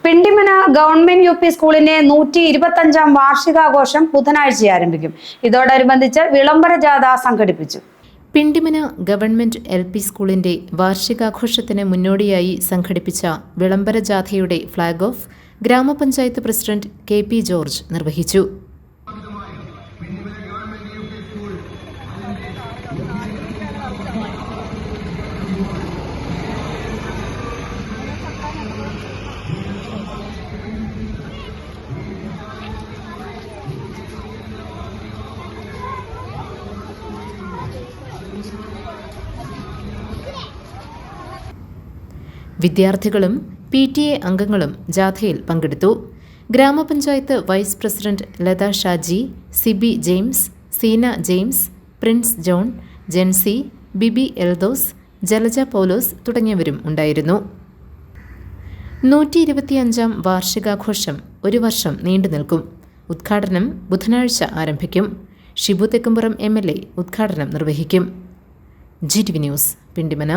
Pindimana government U P സ്കൂളിന്റെ 125-ാം വാർഷികാഘോഷം ബുധനാഴ്ച ആരംഭിക്കും. ഇതോടനുബന്ധിച്ച് വിളംബര ജാഥ സംഘടിപ്പിച്ചു. പിണ്ടിമന ഗവൺമെന്റ് LP സ്കൂളിന്റെ വാർഷികാഘോഷത്തിന് മുന്നോടിയായി സംഘടിപ്പിച്ച വിളംബര ജാഥയുടെ ഫ്ളാഗ് ഓഫ് ഗ്രാമപഞ്ചായത്ത് പ്രസിഡന്റ് KP ജോർജ് നിർവഹിച്ചു. വിദ്യാർത്ഥികളും PTA അംഗങ്ങളും ജാഥയിൽ പങ്കെടുത്തു. ഗ്രാമപഞ്ചായത്ത് vice president Latha Shaji, Sibi James, Seena James, Prince John, Jency, Bibi Eldhose, Jalaja Paulose തുടങ്ങിയവരും ഉണ്ടായിരുന്നു. 125-ാം വാർഷികാഘോഷം ഒരു വർഷം നീണ്ടുനിൽക്കും. ഉദ്ഘാടനം ബുധനാഴ്ച ആരംഭിക്കും. ഷിബു തെക്കുംപുറം MLA ഉദ്ഘാടനം നിർവഹിക്കും. GTV news, Pindimana.